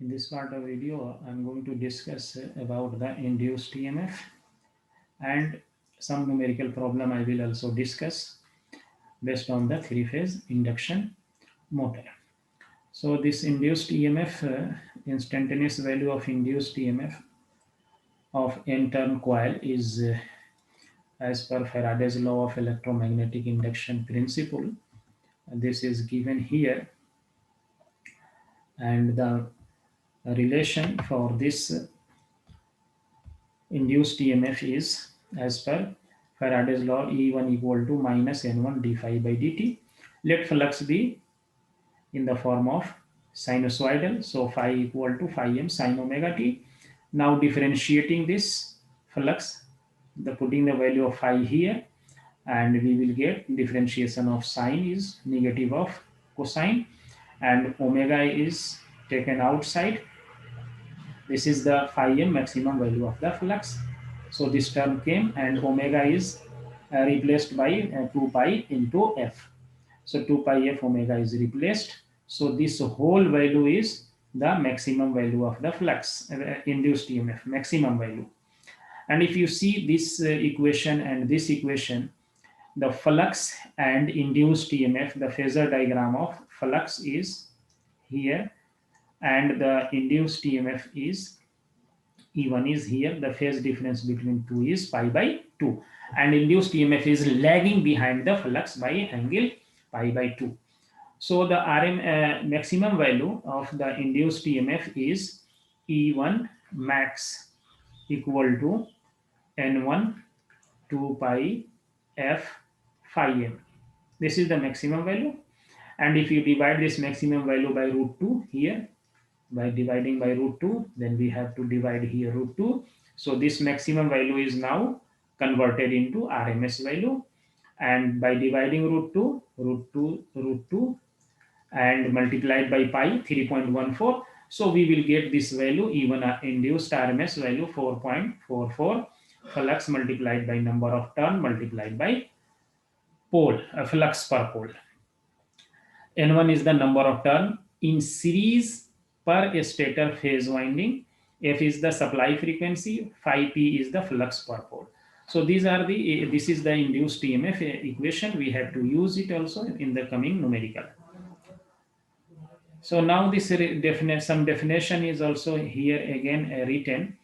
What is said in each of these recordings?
In this part of video, I'm going to discuss about the induced EMF and some numerical problem I will also discuss based on the three-phase induction motor. So this induced EMF, instantaneous value of induced EMF of n-turn coil is as per Faraday's law of electromagnetic induction principle. This is given here, and the relation for this induced EMF is as per Faraday's law E1 equal to minus N1 d phi by dt. Let flux be in the form of sinusoidal, so phi equal to phi m sin omega t. Now differentiating this flux, putting the value of phi here, and we will get differentiation of sine is negative of cosine, and omega is taken outside. This is the phi m maximum value of the flux. So this term came, and omega is replaced by 2 pi into f. So 2 pi f omega is replaced. So this whole value is the maximum value of the flux, induced EMF, maximum value. And if you see this equation and this equation, the flux and induced EMF, the phasor diagram of flux is here, and the induced EMF is E1 is here. The phase difference between two is pi by 2, and induced EMF is lagging behind the flux by angle pi by 2. So the maximum value of the induced EMF is E1 max equal to N1 2 pi f phi m. This is the maximum value, and if you divide this maximum value by root 2 here, by dividing by root 2, then we have to divide here root 2. So this maximum value is now converted into RMS value, and by dividing root 2, and multiplied by pi 3.14, so we will get this value, even induced RMS value 4.44 flux multiplied by number of turn multiplied by pole, flux per pole. N1 is the number of turn in series per stator phase winding. F is the supply frequency. Phi p is the flux per pole. So this is the induced EMF equation. We have to use it also in the coming numerical. So now this some definition is also here again written,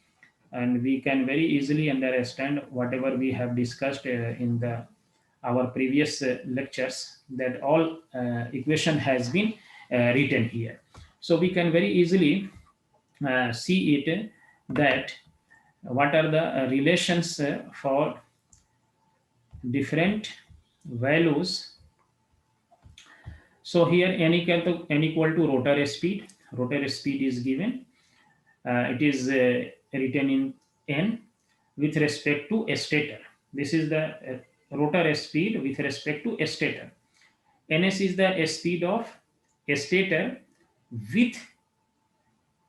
and we can very easily understand whatever we have discussed in our previous lectures, that all equation has been written here. So we can very easily see it, that what are the relations for different values. So here n equal to rotor speed. Rotor speed is given. It is written in n with respect to a stator. This is the rotor speed with respect to a stator. Ns is the speed of a stator with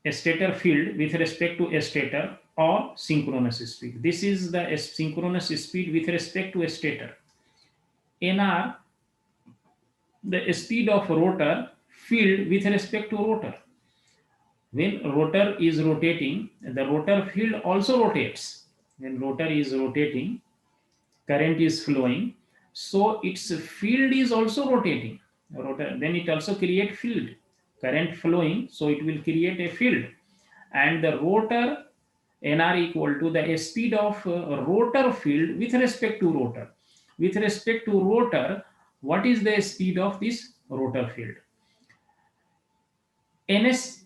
a stator field with respect to a stator, or synchronous speed. This is the synchronous speed with respect to a stator. Nr, the speed of rotor field with respect to rotor. When rotor is rotating, the rotor field also rotates. When rotor is rotating, current is flowing, so its field is also rotating. Rotor, then it also create field. Current flowing, so it will create a field. And the rotor Nr equal to the speed of rotor field with respect to rotor. With respect to rotor, what is the speed of this rotor field? S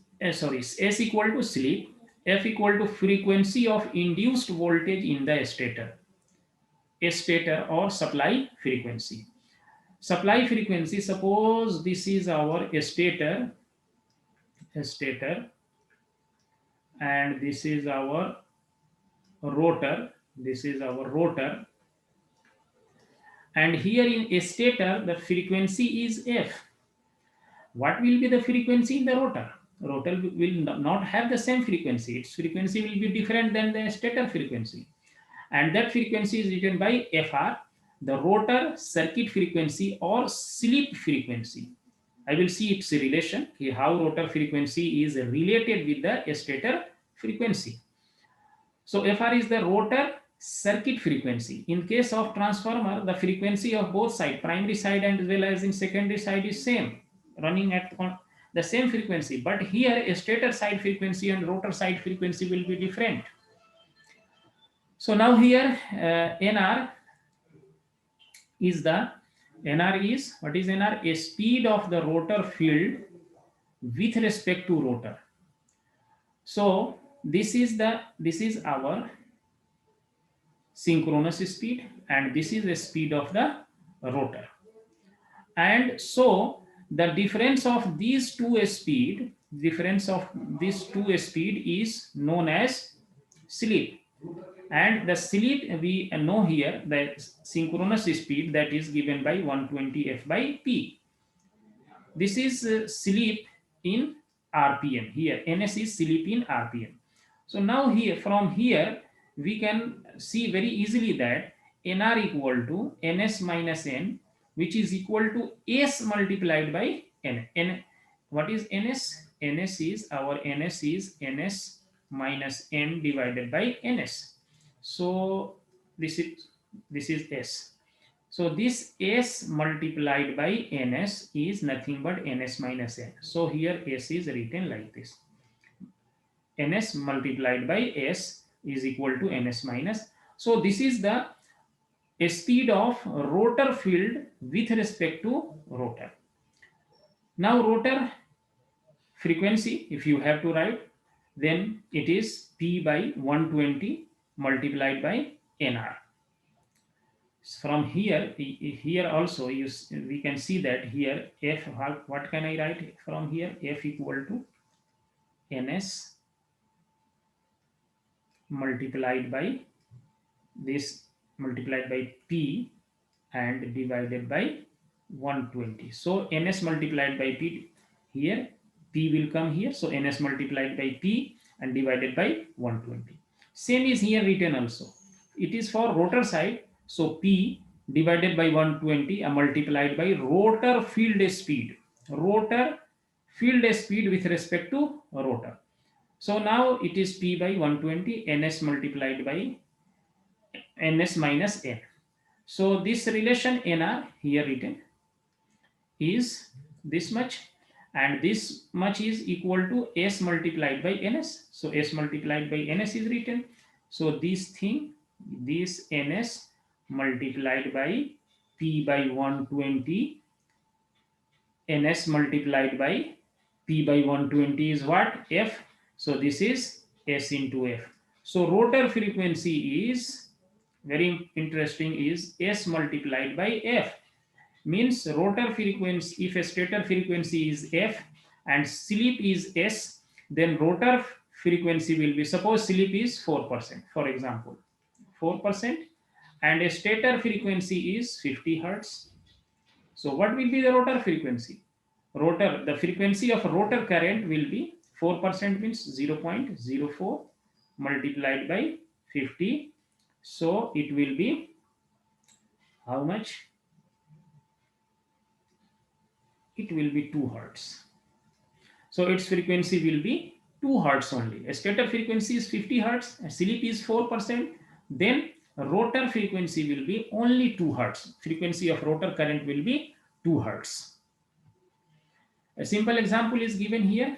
equal to slip, F equal to frequency of induced voltage in the stator. Stator or supply frequency. Supply frequency, suppose this is our stator, and this is our rotor, and here in a stator the frequency is f. What will be the frequency in the rotor? Rotor will not have the same frequency. Its frequency will be different than the stator frequency, and that frequency is written by Fr, the rotor circuit frequency or slip frequency. I will see its relation, how rotor frequency is related with the stator frequency. So FR is the rotor circuit frequency. In case of transformer, the frequency of both side, primary side and as well as in secondary side, is same, running at the same frequency. But here, a stator side frequency and rotor side frequency will be different. So now here, NR is the NR is, what is NR? A speed of the rotor field with respect to rotor. So this is our synchronous speed, and this is the speed of the rotor. And so the difference of these two speed is known as slip. And the slip, we know here, the synchronous speed, that is given by 120 f by p. This is slip in rpm. Here ns is slip in rpm. So now here, from here, we can see very easily that nr equal to ns minus n, which is equal to s multiplied by n. What is ns? Ns is ns minus n divided by ns. So this is s. So this s multiplied by ns is nothing but ns minus n. So here s is written like this. Ns multiplied by s is equal to ns minus. So this is the speed of rotor field with respect to rotor. Now rotor frequency, if you have to write, then it is p by 120 multiplied by nr. From here also we can see that here f, what can I write from here? F equal to ns multiplied by this, multiplied by p and divided by 120. So ns multiplied by p, here p will come here, so ns multiplied by p and divided by 120. Same is here written also. It is for rotor side, so p divided by 120 multiplied by rotor field speed with respect to rotor. So now it is p by 120 ns multiplied by ns minus n. So this relation nr here written is this much, and this much is equal to s multiplied by ns. So s multiplied by ns is written. So this ns multiplied by p by 120, ns multiplied by p by 120 is what? F. So this is s into f. So rotor frequency is very interesting, is s multiplied by f. Means rotor frequency, if a stator frequency is f and slip is s, then rotor frequency will be, suppose slip is 4%, for example 4%, and a stator frequency is 50 hertz. So what will be the rotor frequency? The frequency of rotor current will be 4%, means 0.04 multiplied by 50. So it will be how much? It will be 2 hertz. So its frequency will be 2 hertz only. A stator frequency is 50 hertz, a slip is 4%, then rotor frequency will be only 2 hertz. Frequency of rotor current will be 2 hertz. A simple example is given here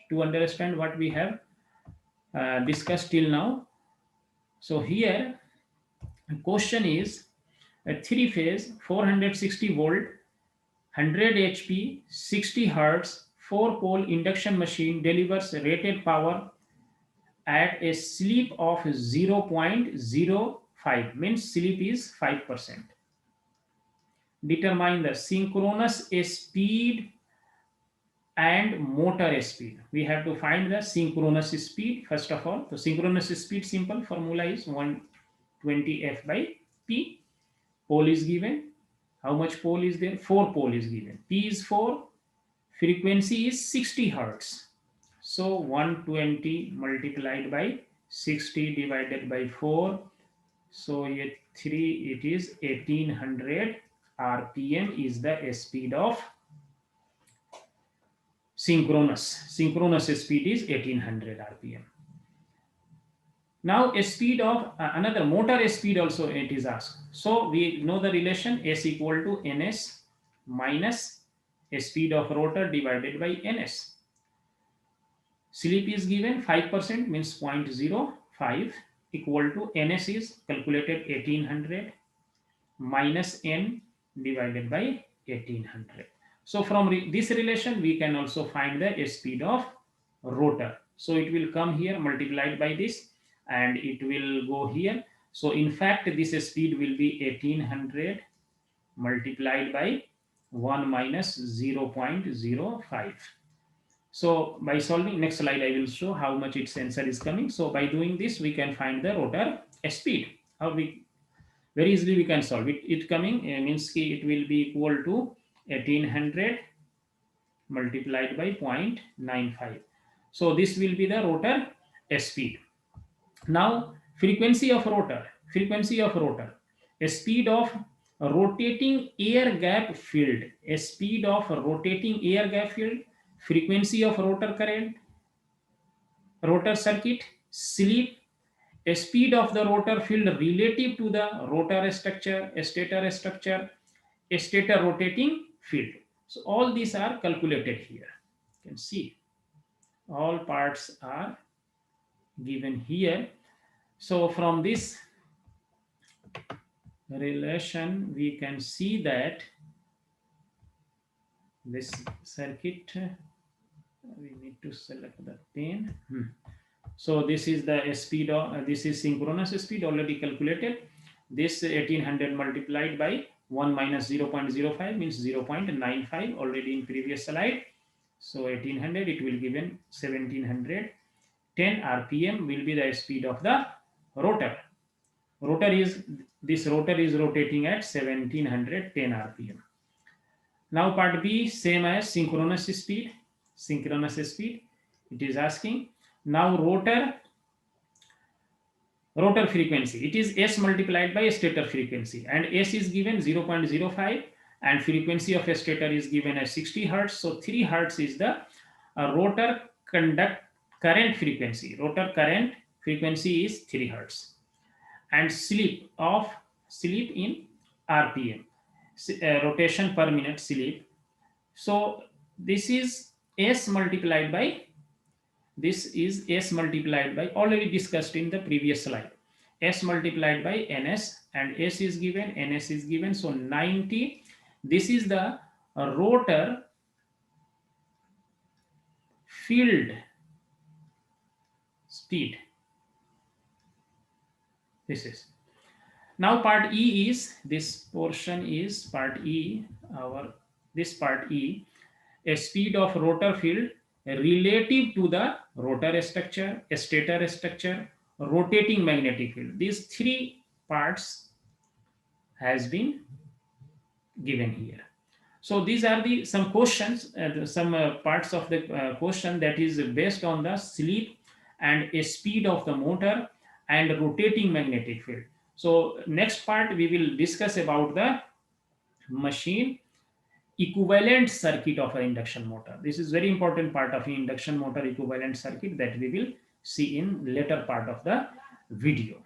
to understand what we have discussed till now. So here question is a 3-phase 460 volt 100 HP 60 hertz 4-pole induction machine delivers rated power at a slip of 0.05, means slip is 5%. Determine the synchronous speed and motor speed. We have to find the synchronous speed first of all. The synchronous speed, simple formula is 120 f by p. Pole is given. How much pole is there? 4 pole is given. P is 4. Frequency is 60 hertz. So 120 multiplied by 60 divided by 4. So here 3, it is 1800 rpm is the speed of Synchronous speed is 1800 rpm. Now a speed of another motor speed also it is asked. So we know the relation S equal to ns minus a speed of rotor divided by ns. Slip is given 5% means 0.05 equal to ns is calculated 1800 minus n divided by 1800. So from this relation we can also find the speed of rotor. So it will come here multiplied by this and it will go here. So in fact this speed will be 1800 multiplied by 1 minus 0.05. So by solving, next slide I will show how much its answer is coming. So by doing this we can find the rotor speed. How we very easily we can solve it. It coming means it will be equal to 1800 multiplied by 0.95. So this will be the rotor speed. Now frequency of rotor, a speed of rotating air gap field, frequency of rotor current, rotor circuit, slip, a speed of the rotor field relative to the rotor structure, stator structure, stator rotating field. So all these are calculated here. You can see all parts are given here. So from this relation we can see that this circuit, we need to select the pen. So this is the speed of this is synchronous speed already calculated. This 1800 multiplied by 1 minus 0.05 means 0.95 already in previous slide. So 1800 it will given 1710 rpm will be the speed of the rotor. This rotor is rotating at 1710 rpm. Now part B same as synchronous speed. It is asking now rotor frequency. It is S multiplied by stator frequency and S is given 0.05 and frequency of a stator is given as 60 hertz. So 3 hertz is the rotor current frequency. Rotor current frequency is 3 hertz and slip in rpm, rotation per minute slip. So this is S multiplied by already discussed in the previous slide, S multiplied by ns and S is given, ns is given, so 90. This is the rotor field speed. This is now part E is this portion is part E, this part E, a speed of rotor field relative to the rotor structure, stator structure, rotating magnetic field. These 3 parts has been given here. So these are the some questions, some parts of the question that is based on the slip and a speed of the motor and rotating magnetic field. So next part we will discuss about the machine equivalent circuit of an induction motor. This is very important part of an induction motor equivalent circuit that we will see in later part of the video.